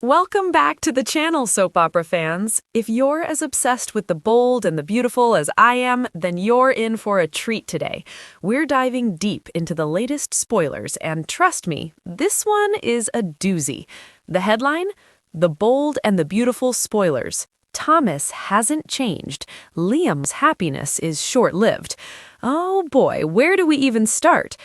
Welcome back to the channel, soap opera fans. If you're as obsessed with the bold and the beautiful as I am, then you're in for a treat today. We're diving deep into the latest spoilers, and trust me, this one is a doozy. The headline? The Bold and the Beautiful Spoilers. Thomas hasn't changed. Liam's happiness is short-lived. Oh boy, where do we even start?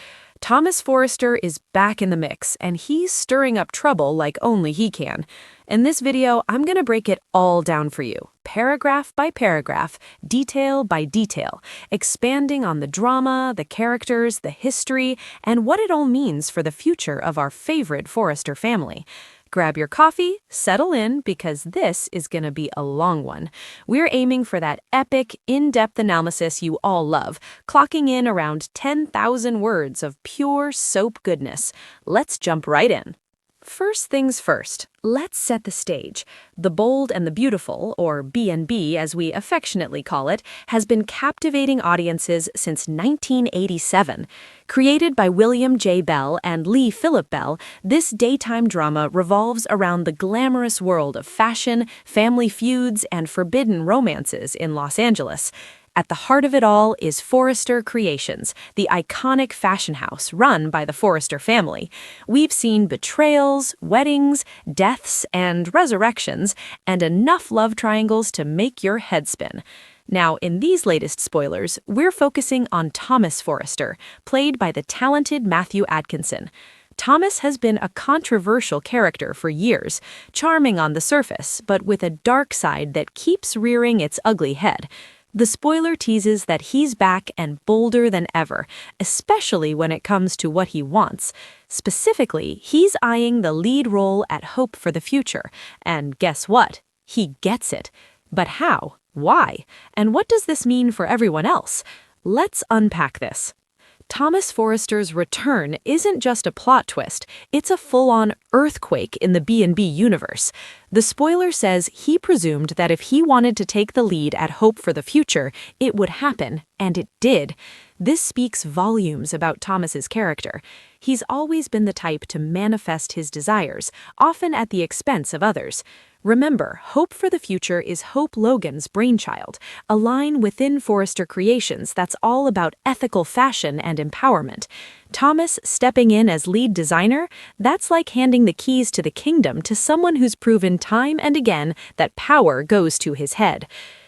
Thomas Forrester is back in the mix, and he's stirring up trouble like only he can. In this video, I'm going to break it all down for you, paragraph by paragraph, detail by detail, expanding on the drama, the characters, the history, and what it all means for the future of our favorite Forrester family. Grab your coffee, settle in, because this is going to be a long one. We're aiming for that epic, in-depth analysis you all love, clocking in around 10,000 words of pure soap goodness. Let's jump right in. First things first, let's set the stage. The Bold and the Beautiful, or B&B as we affectionately call it, has been captivating audiences since 1987. Created by William J. Bell and Lee Phillip Bell, this daytime drama revolves around the glamorous world of fashion, family feuds, and forbidden romances in Los Angeles. At the heart of it all is Forrester Creations, the iconic fashion house run by the Forrester family. We've seen betrayals, weddings, deaths, and resurrections, and enough love triangles to make your head spin. Now, in these latest spoilers, we're focusing on Thomas Forrester, played by the talented Matthew Atkinson. Thomas has been a controversial character for years, charming on the surface, but with a dark side that keeps rearing its ugly head. The spoiler teases that he's back and bolder than ever, especially when it comes to what he wants. Specifically, he's eyeing the lead role at Hope for the Future. And guess what? He gets it. But how? Why? And what does this mean for everyone else? Let's unpack this. Thomas Forrester's return isn't just a plot twist, it's a full-on earthquake in the B&B universe. The spoiler says he presumed that if he wanted to take the lead at Hope for the Future, it would happen, and it did. This speaks volumes about Thomas's character. He's always been the type to manifest his desires, often at the expense of others. Remember, Hope for the Future is Hope Logan's brainchild, a line within Forrester Creations that's all about ethical fashion and empowerment. Thomas stepping in as lead designer, that's like handing the keys to the kingdom to someone who's proven time and again that power goes to his head.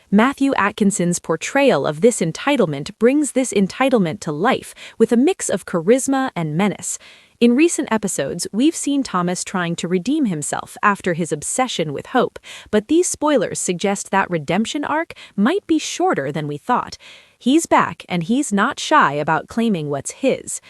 Matthew Atkinson's portrayal of this entitlement brings this entitlement to life with a mix of charisma and menace. In recent episodes, we've seen Thomas trying to redeem himself after his obsession with Hope, but these spoilers suggest that redemption arc might be shorter than we thought. He's back, and he's not shy about claiming what's his.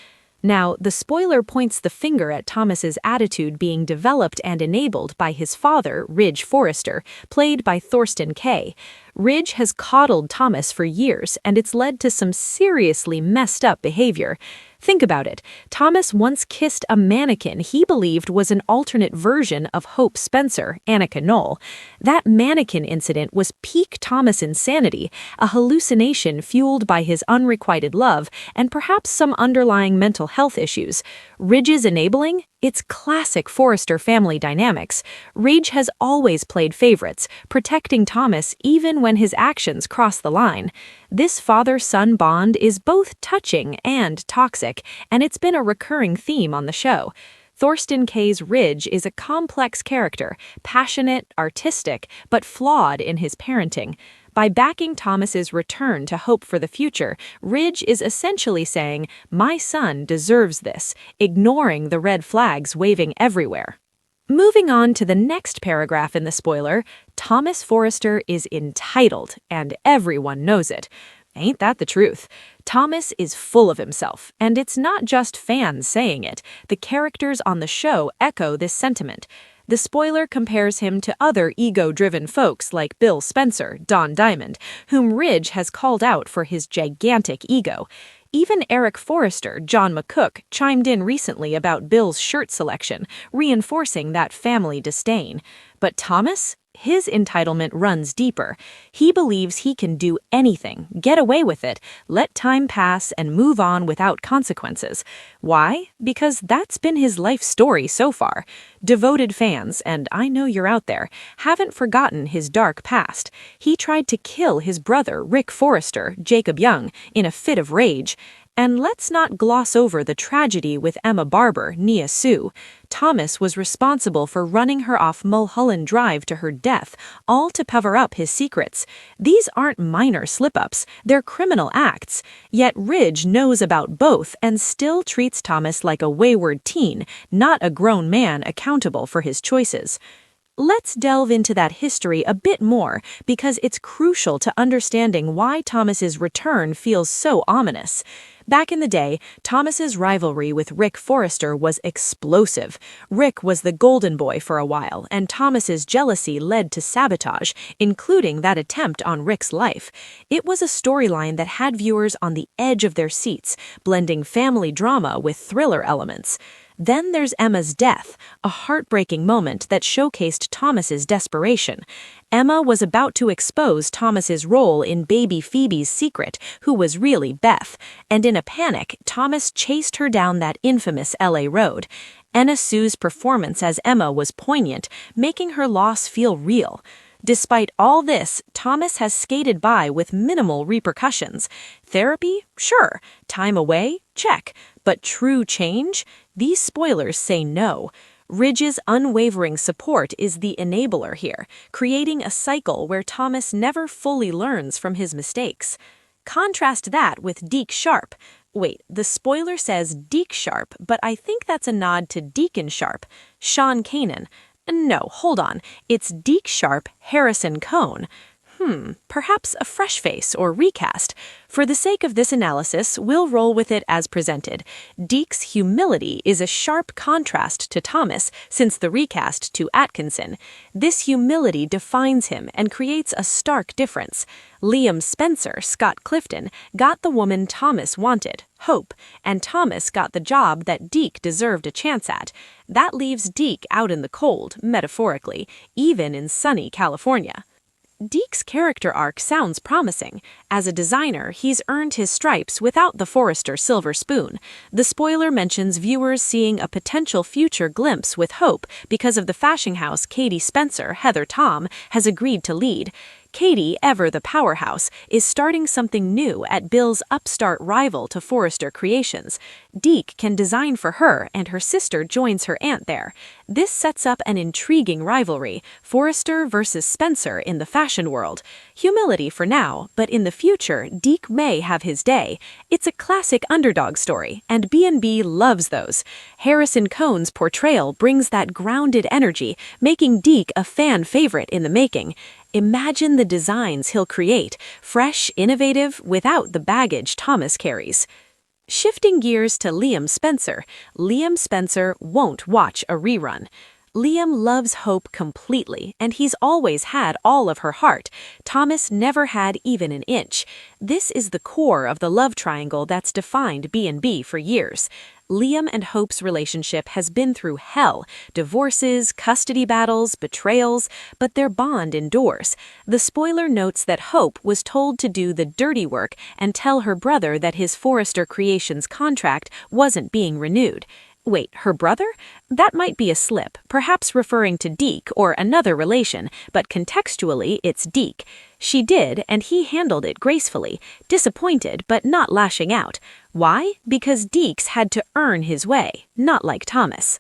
Now, the spoiler points the finger at Thomas's attitude being developed and enabled by his father, Ridge Forrester, played by Thorsten Kaye. Ridge has coddled Thomas for years, and it's led to some seriously messed up behavior. Think about it. Thomas once kissed a mannequin he believed was an alternate version of Hope Spencer, Annika Knoll. That mannequin incident was peak Thomas insanity, a hallucination fueled by his unrequited love and perhaps some underlying mental health issues. Ridge's enabling? It's classic Forrester family dynamics. Ridge has always played favorites, protecting Thomas even when his actions cross the line. This father-son bond is both touching and toxic, and it's been a recurring theme on the show. Thorsten Kaye's Ridge is a complex character, passionate, artistic, but flawed in his parenting. By backing Thomas's return to Hope for the Future, Ridge is essentially saying, "My son deserves this," ignoring the red flags waving everywhere. Moving on to the next paragraph in the spoiler, Thomas Forrester is entitled, and everyone knows it. Ain't that the truth? Thomas is full of himself, and it's not just fans saying it. The characters on the show echo this sentiment. The spoiler compares him to other ego-driven folks like Bill Spencer, Don Diamond, whom Ridge has called out for his gigantic ego. Even Eric Forrester, John McCook, chimed in recently about Bill's shirt selection, reinforcing that family disdain. But Thomas? his entitlement runs deeper. He believes he can do anything, get away with it, let time pass, and move on without consequences. Why? Because that's been his life story so far. Devoted fans, and I know you're out there, haven't forgotten his dark past. He tried to kill his brother, Rick Forrester, Jacob Young, in a fit of rage. And let's not gloss over the tragedy with Emma Barber, Nia Sue. Thomas was responsible for running her off Mulholland Drive to her death, all to cover up his secrets. These aren't minor slip-ups, they're criminal acts. Yet Ridge knows about both and still treats Thomas like a wayward teen, not a grown man accountable for his choices. Let's delve into that history a bit more because it's crucial to understanding why Thomas's return feels so ominous. Back in the day, Thomas's rivalry with Rick Forrester was explosive. Rick was the golden boy for a while, and Thomas's jealousy led to sabotage, including that attempt on Rick's life. It was a storyline that had viewers on the edge of their seats, blending family drama with thriller elements. Then there's Emma's death, a heartbreaking moment that showcased Thomas's desperation. Emma was about to expose Thomas's role in baby Phoebe's secret, who was really Beth, and in a panic, Thomas chased her down that infamous LA road. Nia Sue's performance as Emma was poignant, making her loss feel real. Despite all this, Thomas has skated by with minimal repercussions. Therapy? Sure. Time away? Check. But true change? These spoilers say no. Ridge's unwavering support is the enabler here, creating a cycle where Thomas never fully learns from his mistakes. Contrast that with Deke Sharp. Wait, the spoiler says Deke Sharp, but I think that's a nod to Deacon Sharp, Sean Kanan. No, hold on. It's Deke Sharp, Harrison Cohn. Perhaps a fresh face or recast. For the sake of this analysis, we'll roll with it as presented. Deke's humility is a sharp contrast to Thomas, since the recast to Atkinson. This humility defines him and creates a stark difference. Liam Spencer, Scott Clifton, got the woman Thomas wanted, Hope, and Thomas got the job that Deke deserved a chance at. That leaves Deke out in the cold, metaphorically, even in sunny California. Deke's character arc sounds promising. As a designer, he's earned his stripes without the Forrester silver spoon. The spoiler mentions viewers seeing a potential future glimpse with Hope because of the fashion house Katie Spencer, Heather Tom, has agreed to lead. Katie, ever the powerhouse, is starting something new at Bill's upstart rival to Forrester Creations. Deke can design for her, and her sister joins her aunt there. This sets up an intriguing rivalry, Forrester versus Spencer in the fashion world. Humility for now, but in the future, Deke may have his day. It's a classic underdog story, and B&B loves those. Harrison Cohn's portrayal brings that grounded energy, making Deke a fan favorite in the making. Imagine the designs he'll create, fresh, innovative, without the baggage Thomas carries. Shifting gears to Liam Spencer won't watch a rerun. Liam loves Hope completely, and he's always had all of her heart. Thomas never had even an inch. This is the core of the love triangle that's defined B&B for years. Liam and Hope's relationship has been through hell, divorces, custody battles, betrayals, but their bond endures. The spoiler notes that Hope was told to do the dirty work and tell her brother that his Forrester Creations contract wasn't being renewed. Wait, her brother? That might be a slip, perhaps referring to Deke or another relation, but contextually it's Deke. She did, and he handled it gracefully, disappointed but not lashing out. Why? Because Deke's had to earn his way, not like Thomas.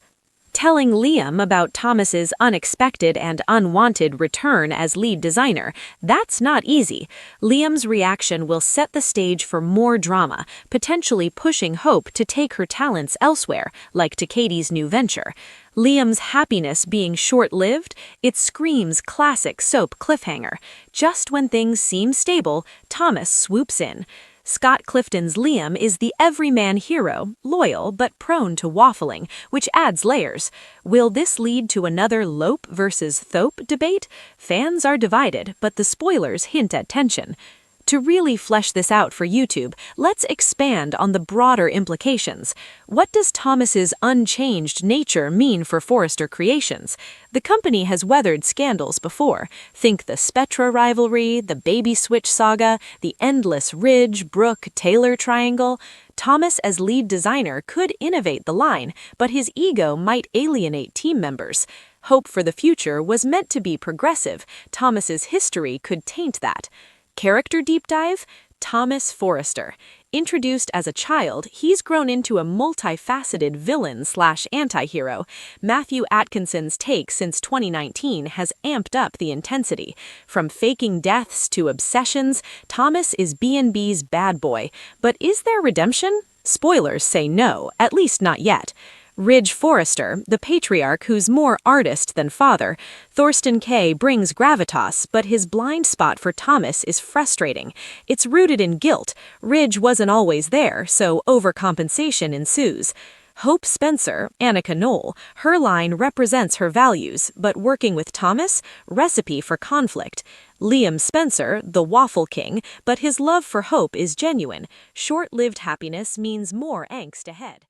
Telling Liam about Thomas's unexpected and unwanted return as lead designer, that's not easy. Liam's reaction will set the stage for more drama, potentially pushing Hope to take her talents elsewhere, like to Katie's new venture. Liam's happiness being short-lived, it screams classic soap cliffhanger. Just when things seem stable, Thomas swoops in. Scott Clifton's Liam is the everyman hero, loyal but prone to waffling, which adds layers. Will this lead to another Lope versus Thope debate? Fans are divided, but the spoilers hint at tension. To really flesh this out for YouTube, let's expand on the broader implications. What does Thomas's unchanged nature mean for Forrester Creations? The company has weathered scandals before. Think the Spectra rivalry, the Baby Switch saga, the endless Ridge-Brooke-Taylor triangle. Thomas, as lead designer, could innovate the line, but his ego might alienate team members. Hope for the future was meant to be progressive. Thomas's history could taint that. Character deep dive? Thomas Forrester. Introduced as a child, he's grown into a multifaceted villain/anti-hero. Matthew Atkinson's take since 2019 has amped up the intensity. From faking deaths to obsessions, Thomas is B&B's bad boy. But is there redemption? Spoilers say no, at least not yet. Ridge Forrester, the patriarch who's more artist than father. Thorsten Kaye brings gravitas, but his blind spot for Thomas is frustrating. It's rooted in guilt. Ridge wasn't always there, so overcompensation ensues. Hope Spencer, Annika Knoll, her line represents her values, but working with Thomas, recipe for conflict. Liam Spencer, the waffle king, but his love for Hope is genuine. Short-lived happiness means more angst ahead.